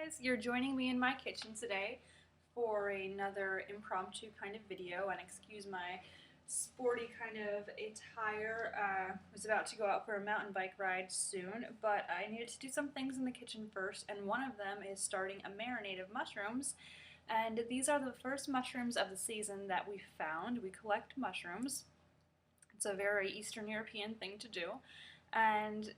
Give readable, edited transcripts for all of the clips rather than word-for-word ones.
guys, you're joining me in my kitchen today for another impromptu kind of video, and excuse my sporty kind of attire. I was about to go out for a mountain bike ride soon, but I needed to do some things in the kitchen first, and one of them is starting a marinade of mushrooms. And these are the first mushrooms of the season that we found. We collect mushrooms. It's a very Eastern European thing to do. And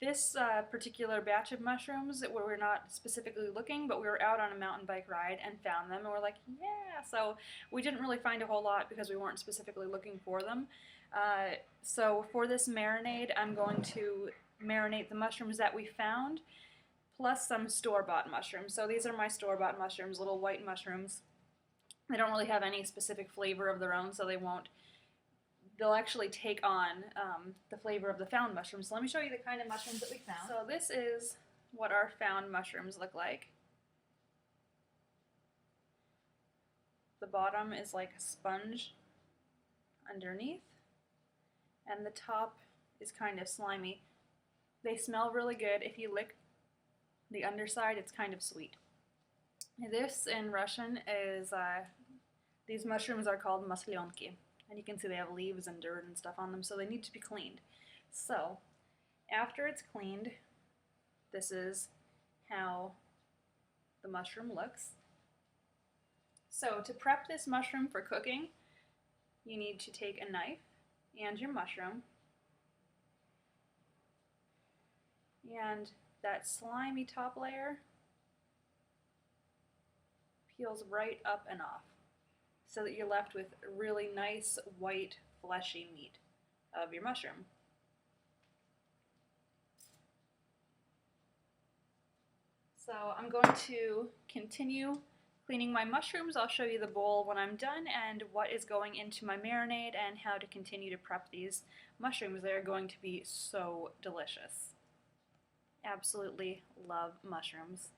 this particular batch of mushrooms, where we're not specifically looking, but we were out on a mountain bike ride and found them, and we're like, yeah. So we didn't really find a whole lot because we weren't specifically looking for them. So for this marinade, I'm going to marinate the mushrooms that we found, plus some store-bought mushrooms. So these are my store-bought mushrooms, little white mushrooms. They don't really have any specific flavor of their own, so they'll actually take on the flavor of the found mushrooms. So let me show you the kind of mushrooms that we found. So this is what our found mushrooms look like. The bottom is like a sponge underneath, and the top is kind of slimy. They smell really good. If you lick the underside, it's kind of sweet. This in Russian is, these mushrooms are called maslionki. And you can see they have leaves and dirt and stuff on them, so they need to be cleaned. So, after it's cleaned, this is how the mushroom looks. So, to prep this mushroom for cooking, you need to take a knife and your mushroom, and that slimy top layer peels right up and off, so that you're left with really nice, white, fleshy meat of your mushroom. So I'm going to continue cleaning my mushrooms. I'll show you the bowl when I'm done and what is going into my marinade and how to continue to prep these mushrooms. They're going to be so delicious. Absolutely love mushrooms.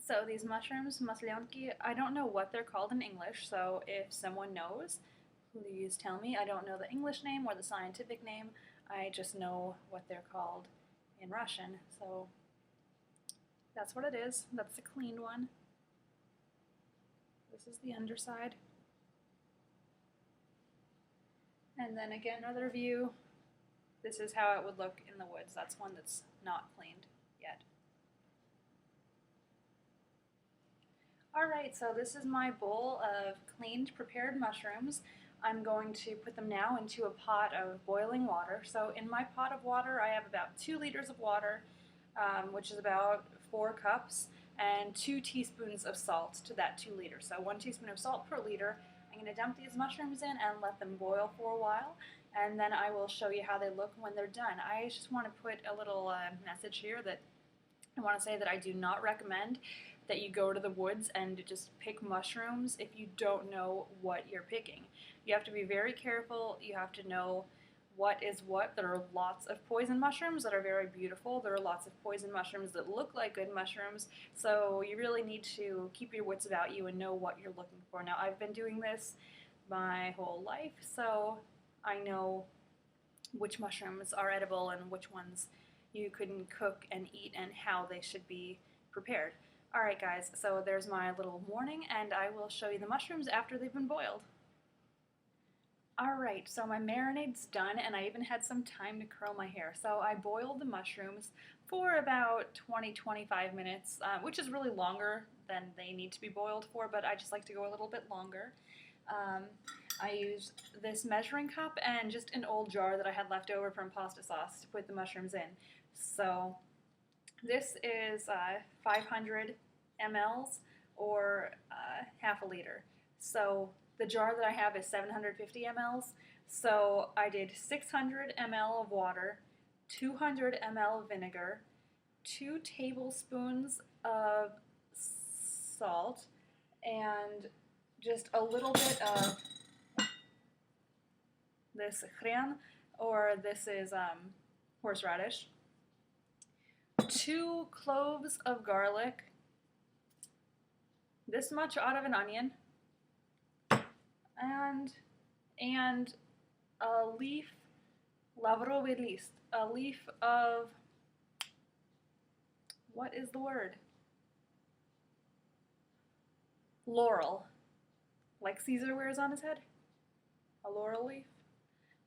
So these mushrooms, maslionki, I don't know what they're called in English, so if someone knows, please tell me. I don't know the English name or the scientific name. I just know what they're called in Russian, so that's what it is. That's the cleaned one. This is the underside. And then again, another view. This is how it would look in the woods. That's one that's not cleaned yet. Alright, so this is my bowl of cleaned, prepared mushrooms. I'm going to put them now into a pot of boiling water. So in my pot of water, I have about 2 liters of water, which is about 4 cups, and 2 teaspoons of salt to that 2 liters. So 1 teaspoon of salt per liter. I'm going to dump these mushrooms in and let them boil for a while, and then I will show you how they look when they're done. I just want to put a little message here that I want to say that I do not recommend that you go to the woods and just pick mushrooms if you don't know what you're picking. You have to be very careful. You have to know what is what. There are lots of poison mushrooms that are very beautiful. There are lots of poison mushrooms that look like good mushrooms. So you really need to keep your wits about you and know what you're looking for. Now, I've been doing this my whole life, so I know which mushrooms are edible and which ones you can cook and eat and how they should be prepared. Alright guys, so there's my little warning, and I will show you the mushrooms after they've been boiled. Alright, so my marinade's done, and I even had some time to curl my hair. So I boiled the mushrooms for about 20-25 minutes, which is really longer than they need to be boiled for, but I just like to go a little bit longer. I used this measuring cup and just an old jar that I had left over from pasta sauce to put the mushrooms in. So this is 500 mLs or half a liter. So the jar that I have is 750 mLs. So I did 600 ml of water, 200 ml of vinegar, 2 tablespoons of salt, and just a little bit of this hren, or this is horseradish, 2 cloves of garlic, this much out of an onion, and a leaf, laurel list, a leaf of What is the word? Laurel. Like Caesar wears on his head? A laurel leaf?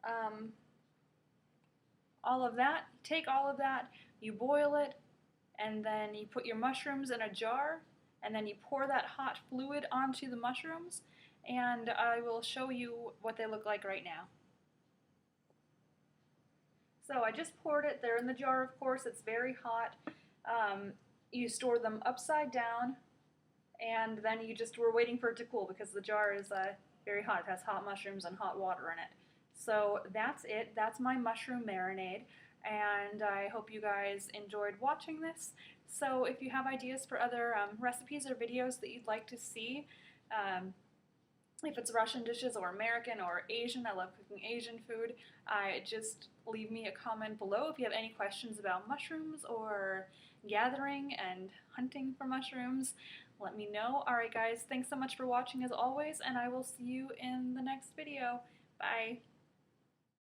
Um, all of that, take all of that, you boil it, and then you put your mushrooms in a jar, and then you pour that hot fluid onto the mushrooms, and I will show you what they look like right now. So I just poured it. They're in the jar, of course. It's very hot. You store them upside down, and then you just were waiting for it to cool because the jar is very hot. It has hot mushrooms and hot water in it. So that's it. That's my mushroom marinade, and I hope you guys enjoyed watching this. So if you have ideas for other recipes or videos that you'd like to see, if it's Russian dishes or American or Asian, I love cooking Asian food, just leave me a comment below if you have any questions about mushrooms or gathering and hunting for mushrooms. Let me know. Alright guys, thanks so much for watching as always, and I will see you in the next video. Bye!